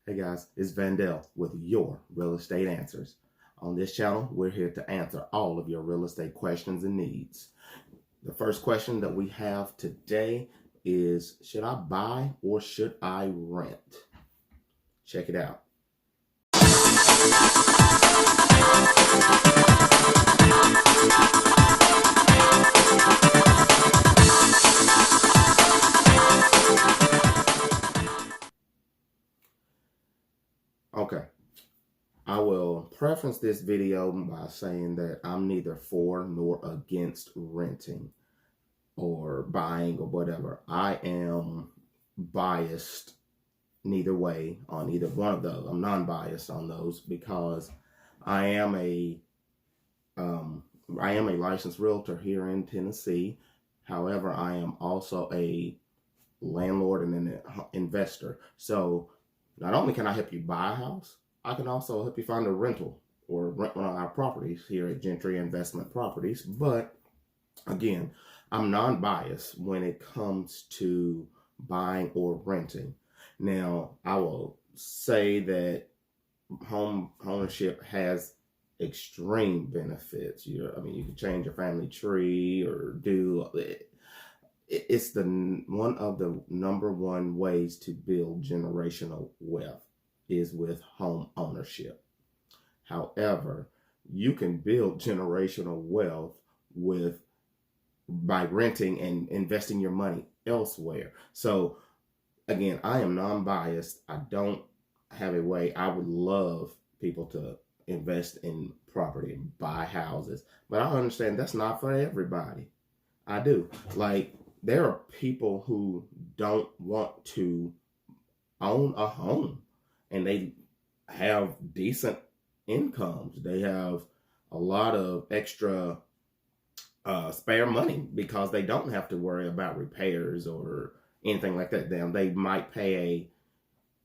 Hey guys, it's Vandale with your real estate answers. On this channel, we're here to answer all of your real estate questions and needs. The first question that we have today is, should I buy or should I rent? Check it out. Okay, I will preface this video by saying that I'm neither for nor against renting or buying or whatever. I am biased neither way on either one of those. I'm non-biased on those because I am a licensed realtor here in Tennessee. However, I am also a landlord and an investor. So not only can I help you buy a house, I can also help you find a rental or rent one of our properties here at Gentry Investment Properties. But again, I'm non-biased when it comes to buying or renting. Now, I will say that home ownership has extreme benefits. You can change your family tree or do it. It's one of the number one ways to build generational wealth is with home ownership. However, you can build generational wealth by renting and investing your money elsewhere. So again, I am non-biased. I don't have a way. I would love people to invest in property and buy houses, but I understand that's not for everybody. I do. Like, there are people who don't want to own a home and they have decent incomes. They have a lot of extra spare money because they don't have to worry about repairs or anything like that. They might pay a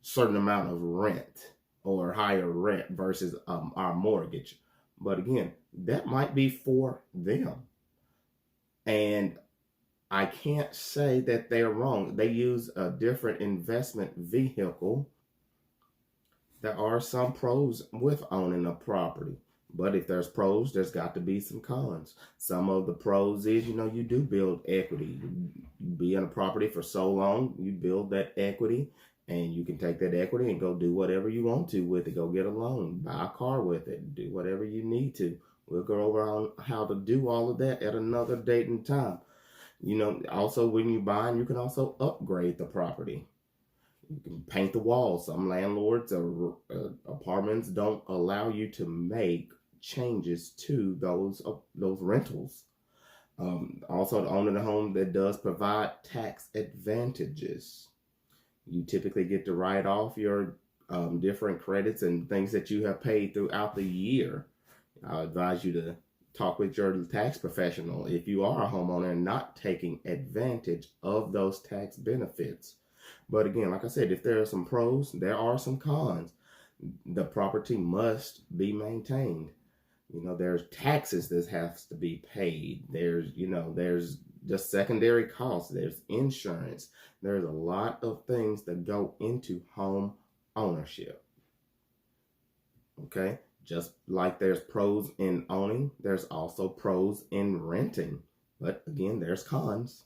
certain amount of rent or higher rent versus our mortgage. But again, that might be for them. And I can't say that they're wrong. They use a different investment vehicle. There are some pros with owning a property. But if there's pros, there's got to be some cons. Some of the pros is, you do build equity. You be in a property for so long, you build that equity, and you can take that equity and go do whatever you want to with it. Go get a loan, buy a car with it, do whatever you need to. We'll go over on how to do all of that at another date and time. Also when you buy, you can also upgrade the property. You can paint the walls. Some landlords or apartments don't allow you to make changes to those rentals. Also, owning a home that does provide tax advantages. You typically get to write off your different credits and things that you have paid throughout the year. I advise you to talk with your tax professional if you are a homeowner and not taking advantage of those tax benefits. But again, like I said, if there are some pros, there are some cons. The property must be maintained. There's taxes that has to be paid. There's just secondary costs. There's insurance. There's a lot of things that go into home ownership. Okay? Just like there's pros in owning, there's also pros in renting. But again, there's cons.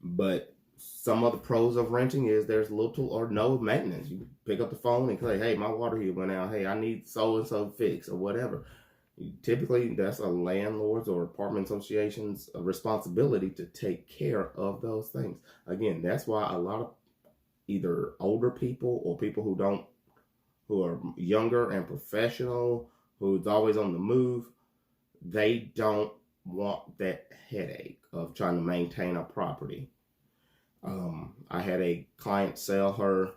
But some of the pros of renting is there's little or no maintenance. You pick up the phone and say, hey, my water heater went out. Hey, I need so-and-so fixed or whatever. Typically, that's a landlord's or apartment association's responsibility to take care of those things. Again, that's why a lot of either older people or people who are younger and professional, who's always on the move, they don't want that headache of trying to maintain a property. I had a client sell her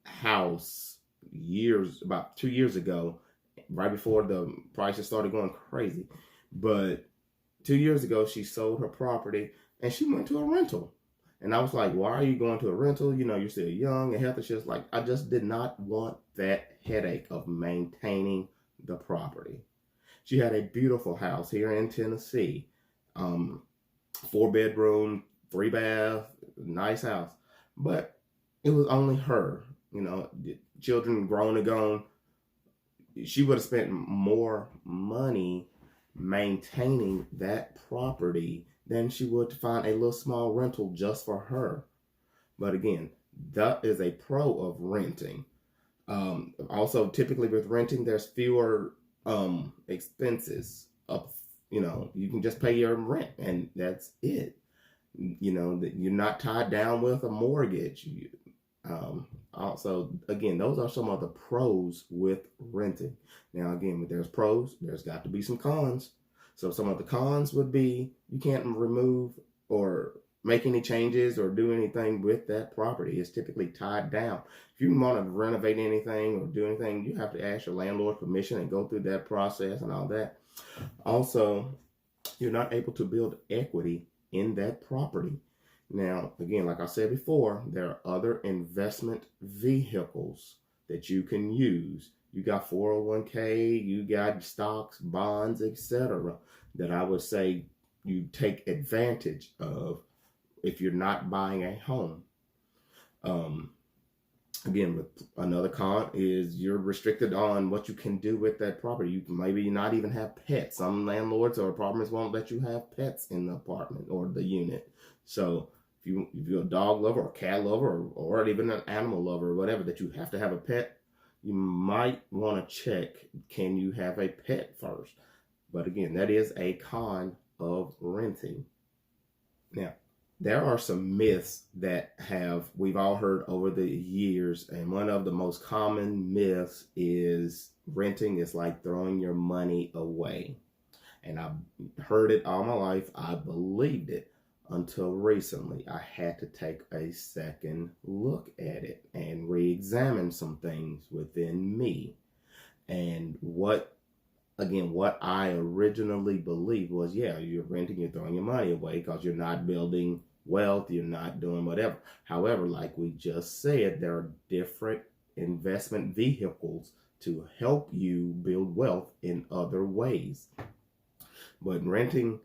house about 2 years ago, right before the prices started going crazy. But 2 years ago, she sold her property and she went to a rental. And I was like, why are you going to a rental? You're still young and healthy. She was like, I just did not want that headache of maintaining the property. She had a beautiful house here in Tennessee. 4-bedroom, 3-bath, nice house. But it was only her. children grown and gone, she would have spent more money maintaining that property than she would to find a little small rental just for her. But again, that is a pro of renting. Also, typically with renting, there's fewer expenses up. You can just pay your rent and that's it. You're not tied down with a mortgage. Also, again, those are some of the pros with renting. Now, again, when there's pros, there's got to be some cons. So some of the cons would be you can't remove or make any changes or do anything with that property. It's typically tied down. If you want to renovate anything or do anything, you have to ask your landlord's permission and go through that process and all that. Also, you're not able to build equity in that property. Now, again, like I said before, there are other investment vehicles that you can use. You got 401k, you got stocks, bonds, etc. that I would say you take advantage of if you're not buying a home. Again, with another con is you're restricted on what you can do with that property. You can maybe not even have pets. Some landlords or apartments won't let you have pets in the apartment or the unit. So if you're a dog lover or a cat lover or even an animal lover or whatever, that you have to have a pet, you might want to check, can you have a pet first? But again, that is a con of renting. Now, there are some myths that we've all heard over the years, and one of the most common myths is renting is like throwing your money away. And I've heard it all my life. I believed it until recently. I had to take a second look at it and re-examine some things within me. And what I originally believed was, yeah, you're renting, you're throwing your money away because you're not building wealth, you're not doing whatever. However, like we just said, there are different investment vehicles to help you build wealth in other ways. But renting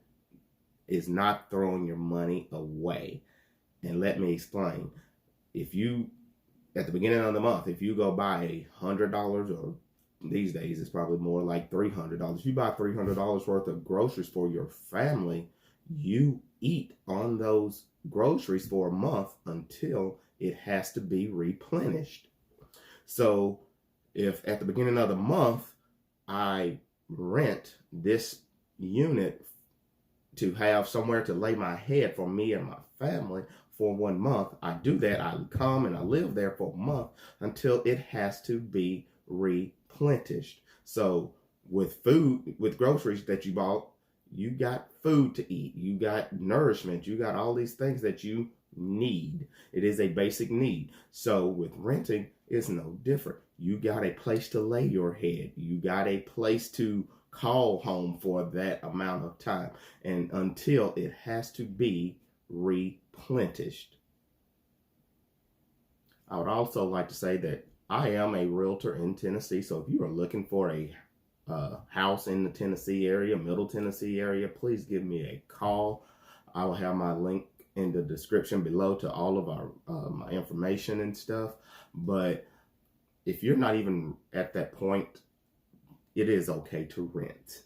is not throwing your money away. And let me explain. If you, at the beginning of the month, if you go buy $100, or these days it's probably more like $300. If you buy $300 worth of groceries for your family, you eat on those groceries for a month until it has to be replenished. So if at the beginning of the month I rent this unit to have somewhere to lay my head for me and my family for 1 month, I do that. I come and I live there for a month until it has to be replenished. So with food, with groceries that you bought, you got food to eat, you got nourishment, you got all these things that you need. It is a basic need. So with renting, it's no different. You got a place to lay your head. You got a place to call home for that amount of time, and until it has to be replenished. I would also like to say that I am a realtor in Tennessee. So if you are looking for a house in the Tennessee area, Middle Tennessee area, please give me a call. I will have my link in the description below to all of our my information and stuff. But if you're not even at that point, it is okay to rent.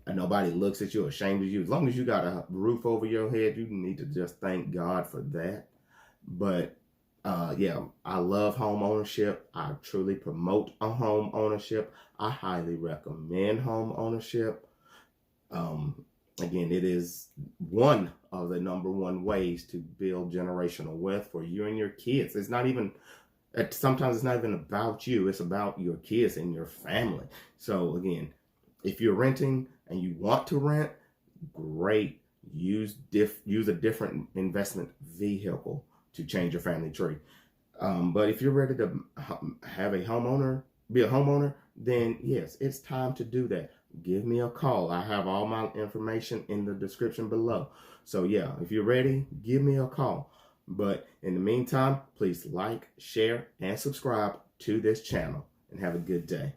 Nobody looks at you ashamed of you. As long as you got a roof over your head, you need to just thank God for that. But yeah, I love home ownership. I truly promote a home ownership. I highly recommend home ownership. Again, it is one of the #1 ways to build generational wealth for you and your kids. It's not even, sometimes it's not even about you. It's about your kids and your family. So again, if you're renting and you want to rent, great. Use a different investment vehicle to change your family tree. But if you're ready to have be a homeowner, then yes, it's time to do that. Give me a call. I have all my information in the description below. So yeah, if you're ready, give me a call. But in the meantime, please like, share, and subscribe to this channel, and have a good day.